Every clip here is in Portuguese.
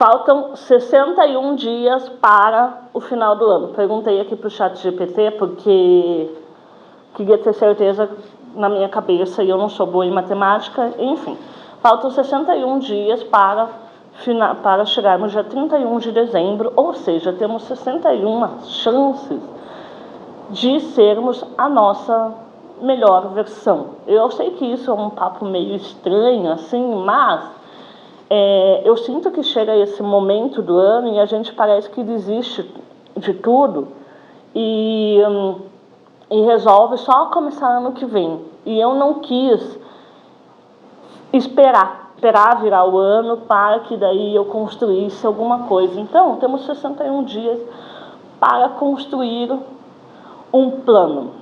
Faltam 61 dias para o final do ano. Perguntei aqui para o ChatGPT porque queria ter certeza na minha cabeça e eu não sou boa em matemática. Enfim, faltam 61 dias para chegarmos dia 31 de dezembro, ou seja, temos 61 chances de sermos a nossa melhor versão. Eu sei que isso é um papo meio estranho, assim, mas eu sinto que chega esse momento do ano e a gente parece que desiste de tudo e resolve só começar ano que vem. E eu não quis esperar virar o ano para que daí eu construísse alguma coisa. Então, temos 61 dias para construir um plano.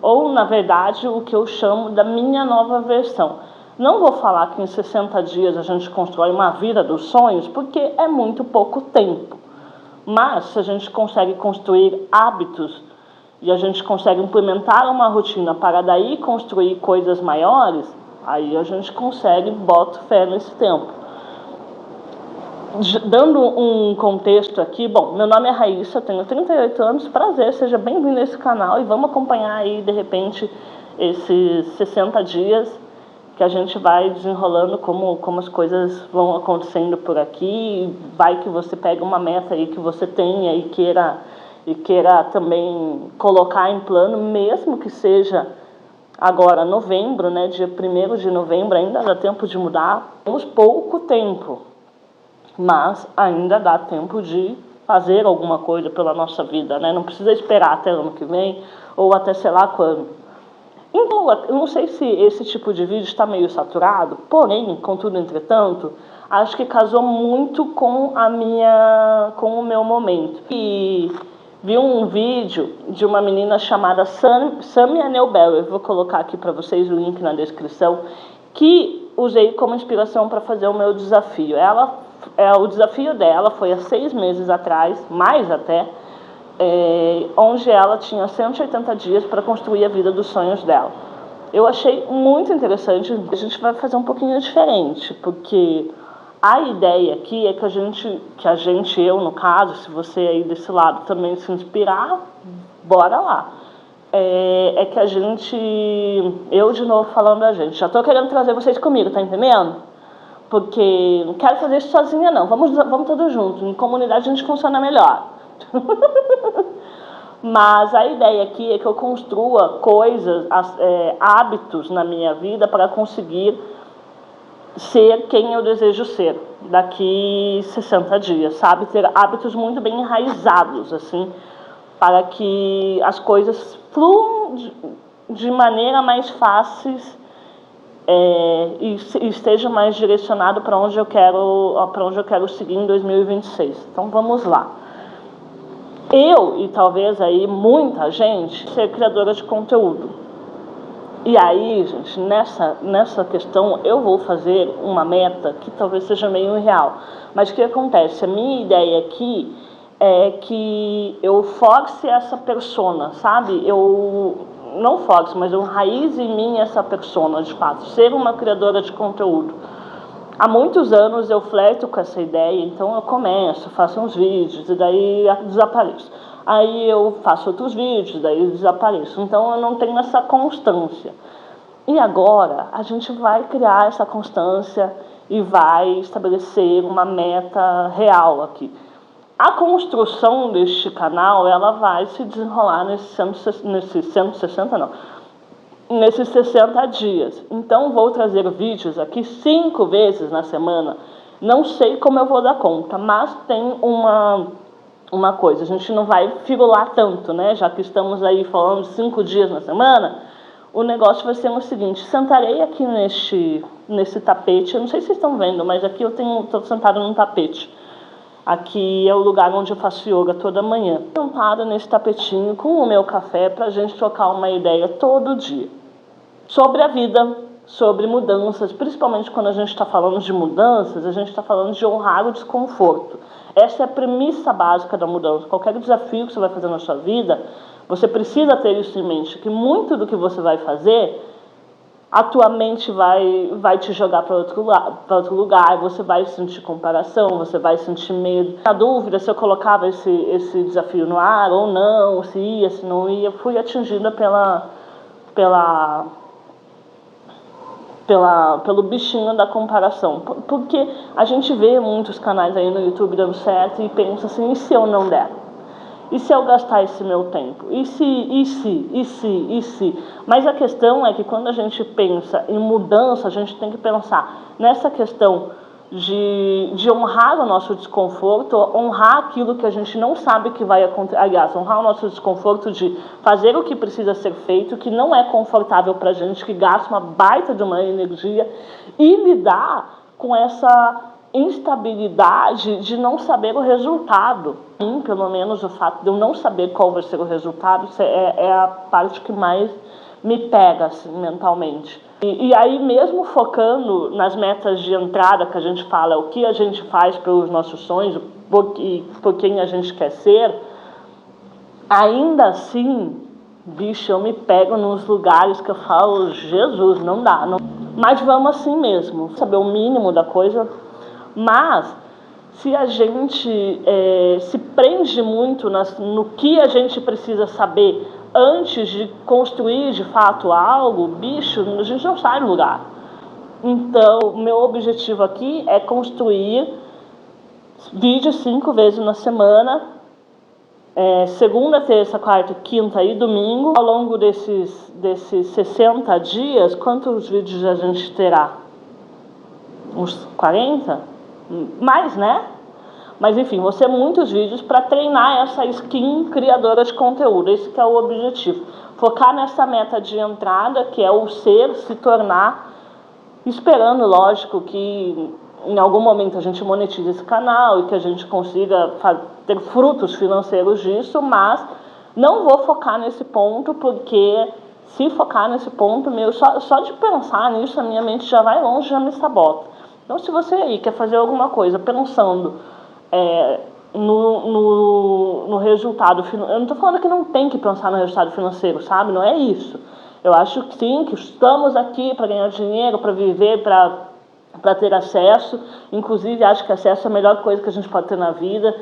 Ou, na verdade, o que eu chamo da minha nova versão. Não vou falar que em 60 dias a gente constrói uma vida dos sonhos, porque é muito pouco tempo. Mas, se a gente consegue construir hábitos e a gente consegue implementar uma rotina para daí construir coisas maiores, aí a gente consegue, bota fé nesse tempo. Dando um contexto aqui, bom, meu nome é Raíssa, tenho 38 anos, prazer, seja bem-vindo nesse canal e vamos acompanhar aí, de repente, esses 60 dias que a gente vai desenrolando como as coisas vão acontecendo por aqui. Vai que você pega uma meta aí que você tenha e queira também colocar em plano, mesmo que seja agora novembro, né, dia 1º de novembro, ainda dá tempo de mudar. Temos pouco tempo, mas ainda dá tempo de fazer alguma coisa pela nossa vida, né? Não precisa esperar até ano que vem ou até sei lá quando. Então, eu não sei se esse tipo de vídeo está meio saturado, porém, contudo, entretanto, acho que casou muito com o meu momento. E vi um vídeo de uma menina chamada Samia Neubauer, vou colocar aqui para vocês o link na descrição, que usei como inspiração para fazer o meu desafio. O desafio dela foi há 6 meses atrás, mais até, onde ela tinha 180 dias para construir a vida dos sonhos dela. Eu achei muito interessante. A gente vai fazer um pouquinho diferente, porque a ideia aqui é que a gente, eu no caso, se você aí desse lado também se inspirar, bora lá. É que a gente, eu de novo falando a gente, já estou querendo trazer vocês comigo, tá entendendo? Porque não quero fazer isso sozinha não, vamos todos juntos, em comunidade a gente funciona melhor. Mas a ideia aqui é que eu construa coisas, hábitos na minha vida para conseguir ser quem eu desejo ser daqui 60 dias, sabe? Ter hábitos muito bem enraizados, assim, para que as coisas fluam de maneira mais fáceis e esteja mais direcionado para onde eu quero seguir em 2026. Então vamos lá. Eu e talvez aí muita gente ser criadora de conteúdo. E aí, gente, nessa questão eu vou fazer uma meta que talvez seja meio irreal. Mas o que acontece? A minha ideia aqui é que eu force essa persona, sabe? Eu não force, mas eu enraize em mim essa persona, de fato, ser uma criadora de conteúdo. Há muitos anos eu flerto com essa ideia, então eu começo, faço uns vídeos e daí desapareço. Aí eu faço outros vídeos, daí desapareço. Então eu não tenho essa constância. E agora a gente vai criar essa constância e vai estabelecer uma meta real aqui. A construção deste canal, ela vai se desenrolar nesses 60 dias. Então vou trazer vídeos aqui 5 vezes na semana. Não sei como eu vou dar conta, mas tem uma coisa, a gente não vai firular tanto, né? Já que estamos aí falando 5 dias na semana, o negócio vai ser o seguinte: sentarei aqui nesse tapete, eu não sei se vocês estão vendo, mas aqui eu estou sentada num tapete. Aqui é o lugar onde eu faço yoga toda manhã. Sentada nesse tapetinho com o meu café para a gente trocar uma ideia todo dia. Sobre a vida, sobre mudanças, principalmente quando a gente está falando de mudanças, a gente está falando de honrar o desconforto. Essa é a premissa básica da mudança. Qualquer desafio que você vai fazer na sua vida, você precisa ter isso em mente, que muito do que você vai fazer a tua mente vai te jogar para outro lugar, você vai sentir comparação, você vai sentir medo. Na dúvida se eu colocava esse desafio no ar ou não, se ia, se não ia, fui atingida pelo bichinho da comparação. Porque a gente vê muitos canais aí no YouTube dando certo e pensa assim, e se eu não der? E se eu gastar esse meu tempo? E se? Mas a questão é que quando a gente pensa em mudança, a gente tem que pensar nessa questão de honrar o nosso desconforto, honrar aquilo que a gente não sabe que vai acontecer, aliás, honrar o nosso desconforto de fazer o que precisa ser feito, que não é confortável pra gente, que gasta uma baita de uma energia, e lidar com essa instabilidade de não saber o resultado. Pelo menos o fato de eu não saber qual vai ser o resultado é a parte que mais me pega assim, mentalmente. E aí mesmo focando nas metas de entrada que a gente fala, o que a gente faz pelos nossos sonhos, por quem a gente quer ser, ainda assim, bicho, eu me pego nos lugares que eu falo, Jesus, não dá. Não. Mas vamos assim mesmo, saber o mínimo da coisa. Mas se a gente se prende muito no que a gente precisa saber antes de construir de fato algo, bicho, a gente não sai do lugar. Então, meu objetivo aqui é construir vídeos 5 vezes na semana, segunda, terça, quarta, quinta e domingo. Ao longo desses 60 dias, quantos vídeos a gente terá? Uns 40? Mais, né? Mas enfim, vão ser muitos vídeos para treinar essa skin criadora de conteúdo. Esse que é o objetivo. Focar nessa meta de entrada, que é o ser, se tornar, esperando, lógico, que em algum momento a gente monetize esse canal e que a gente consiga ter frutos financeiros disso, mas não vou focar nesse ponto, porque se focar nesse ponto, só de pensar nisso, a minha mente já vai longe, já me sabota. Então, se você aí quer fazer alguma coisa pensando no resultado financeiro, eu não estou falando que não tem que pensar no resultado financeiro, sabe? Não é isso. Eu acho que sim, que estamos aqui para ganhar dinheiro, para viver, para ter acesso. Inclusive, acho que acesso é a melhor coisa que a gente pode ter na vida.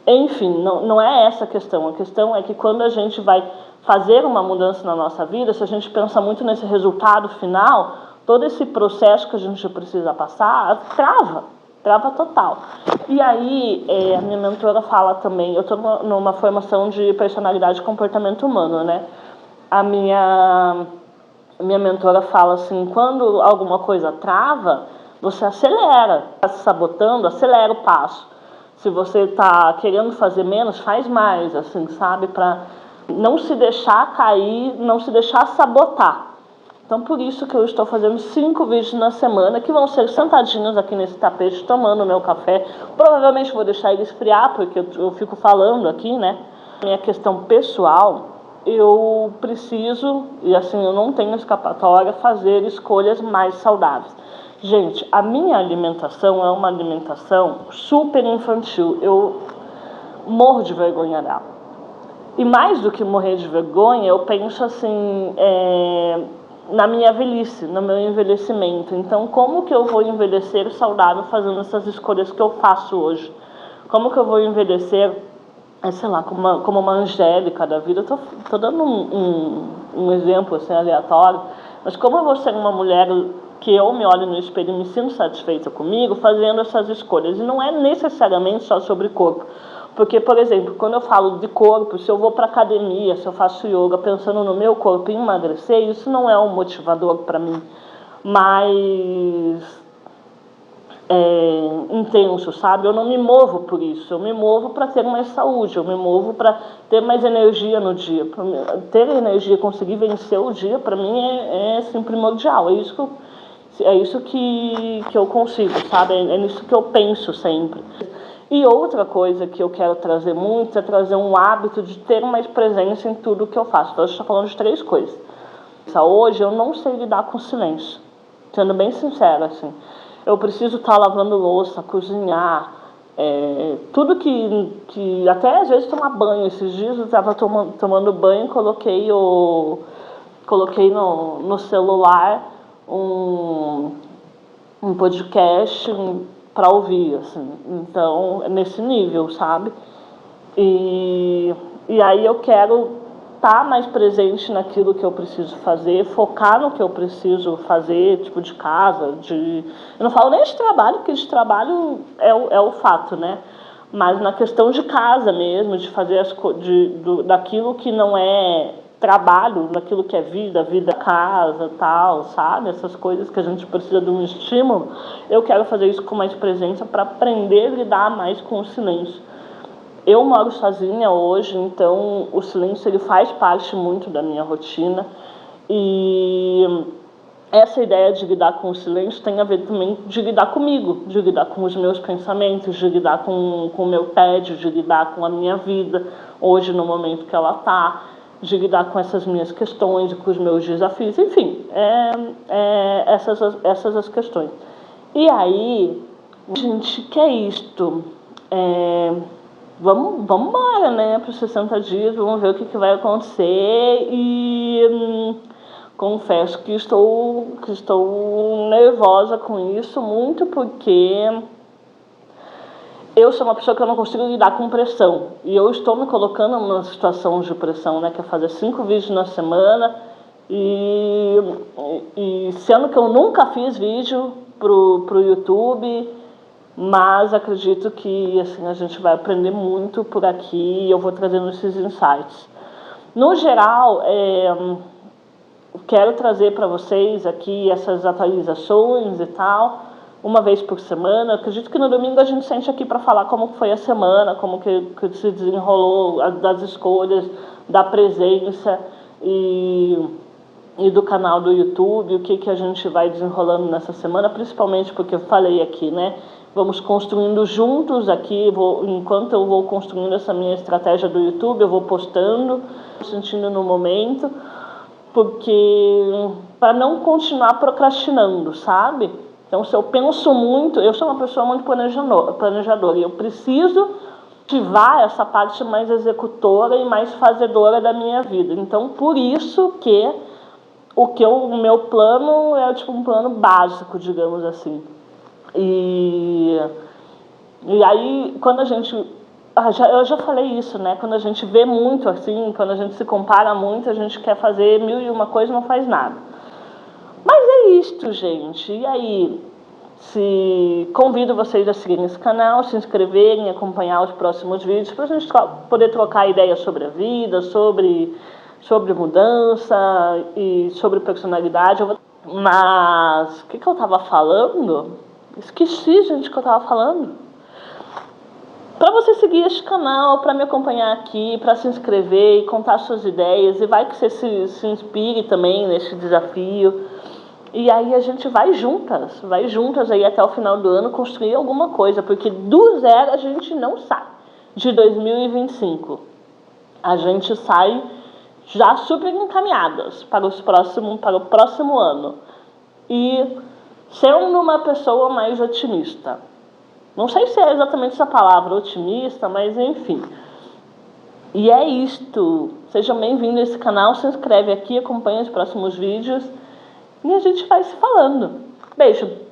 Enfim, não é essa a questão. A questão é que quando a gente vai fazer uma mudança na nossa vida, se a gente pensa muito nesse resultado final, todo esse processo que a gente precisa passar, trava total. E aí, a minha mentora fala também, eu estou numa formação de personalidade e comportamento humano, né? A minha mentora fala assim, quando alguma coisa trava, você acelera, está se sabotando, acelera o passo. Se você está querendo fazer menos, faz mais, assim, sabe? Para não se deixar cair, não se deixar sabotar. Então, por isso que eu estou fazendo 5 vídeos na semana, que vão ser sentadinhos aqui nesse tapete, tomando meu café. Provavelmente vou deixar ele esfriar, porque eu fico falando aqui, né? Minha questão pessoal, eu preciso, e assim, eu não tenho escapatória, fazer escolhas mais saudáveis. Gente, a minha alimentação é uma alimentação super infantil. Eu morro de vergonha dela. E mais do que morrer de vergonha, eu penso assim, na minha velhice, no meu envelhecimento. Então, como que eu vou envelhecer saudável fazendo essas escolhas que eu faço hoje? Como que eu vou envelhecer, sei lá, como uma Angélica da vida? Eu tô dando um exemplo assim, aleatório, mas como eu vou ser uma mulher que eu me olho no espelho e me sinto satisfeita comigo fazendo essas escolhas? E não é necessariamente só sobre corpo. Porque, por exemplo, quando eu falo de corpo, se eu vou para academia, se eu faço yoga pensando no meu corpo e emagrecer, isso não é um motivador para mim mais intenso, sabe? Eu não me movo por isso, eu me movo para ter mais saúde, eu me movo para ter mais energia no dia. Ter energia, conseguir vencer o dia, para mim é assim, primordial. É isso que eu consigo, sabe? É nisso que eu penso sempre. E outra coisa que eu quero trazer muito é trazer um hábito de ter mais presença em tudo que eu faço. Então, eu estou falando de 3 coisas. Hoje eu não sei lidar com silêncio, sendo bem sincera, assim. Eu preciso estar lavando louça, cozinhar, Tudo que até às vezes tomar banho. Esses dias eu estava tomando banho e coloquei no celular um podcast para ouvir, assim. Então, é nesse nível, sabe? E aí eu quero estar mais presente naquilo que eu preciso fazer, focar no que eu preciso fazer, tipo de casa, eu não falo nem de trabalho, porque de trabalho é o fato, né? Mas na questão de casa mesmo, de fazer daquilo que não é trabalho, daquilo que é vida, casa, tal, sabe? Essas coisas que a gente precisa de um estímulo, eu quero fazer isso com mais presença para aprender a lidar mais com o silêncio. Eu moro sozinha hoje, então o silêncio ele faz parte muito da minha rotina, e essa ideia de lidar com o silêncio tem a ver também de lidar comigo, de lidar com os meus pensamentos, de lidar com o meu tédio, de lidar com a minha vida hoje no momento que ela está, de lidar com essas minhas questões, com os meus desafios, enfim, essas as questões. E aí, gente, que é isto? Vamos embora, né, para os 60 dias, vamos ver o que vai acontecer. E confesso que estou nervosa com isso, muito porque eu sou uma pessoa que eu não consigo lidar com pressão. E eu estou me colocando numa situação de pressão, né, que é fazer 5 vídeos na semana. E sendo que eu nunca fiz vídeo pro YouTube, mas acredito que assim, a gente vai aprender muito por aqui e eu vou trazendo esses insights. No geral, quero trazer para vocês aqui essas atualizações e tal, uma vez por semana. Eu acredito que no domingo a gente sente aqui para falar como foi a semana, como que se desenrolou, das escolhas, da presença e do canal do YouTube, o que a gente vai desenrolando nessa semana, principalmente porque eu falei aqui, né? Vamos construindo juntos aqui, enquanto eu vou construindo essa minha estratégia do YouTube, eu vou postando, sentindo no momento, porque para não continuar procrastinando, sabe? Então, se eu penso muito, eu sou uma pessoa muito planejadora e eu preciso ativar essa parte mais executora e mais fazedora da minha vida. Então, por isso que o meu plano é tipo um plano básico, digamos assim. E aí, quando a gente... eu já falei isso, né? Quando a gente vê muito assim, quando a gente se compara muito, a gente quer fazer 1001 coisa e não faz nada. Mas é isto, gente. E aí, convido vocês a seguirem esse canal, se inscreverem, acompanhar os próximos vídeos, para a gente poder trocar ideias sobre a vida, sobre mudança e sobre personalidade. Mas o que eu estava falando? Esqueci, gente, o que eu estava falando. Para você seguir este canal, para me acompanhar aqui, para se inscrever e contar suas ideias, e vai que você se inspire também neste desafio. E aí a gente vai juntas aí até o final do ano construir alguma coisa, porque do zero a gente não sai. De 2025 a gente sai já super encaminhadas para o próximo ano. E sendo uma pessoa mais otimista. Não sei se é exatamente essa palavra, otimista, mas enfim. E é isto. Sejam bem-vindos a esse canal, se inscreve aqui, acompanha os próximos vídeos e a gente vai se falando. Beijo!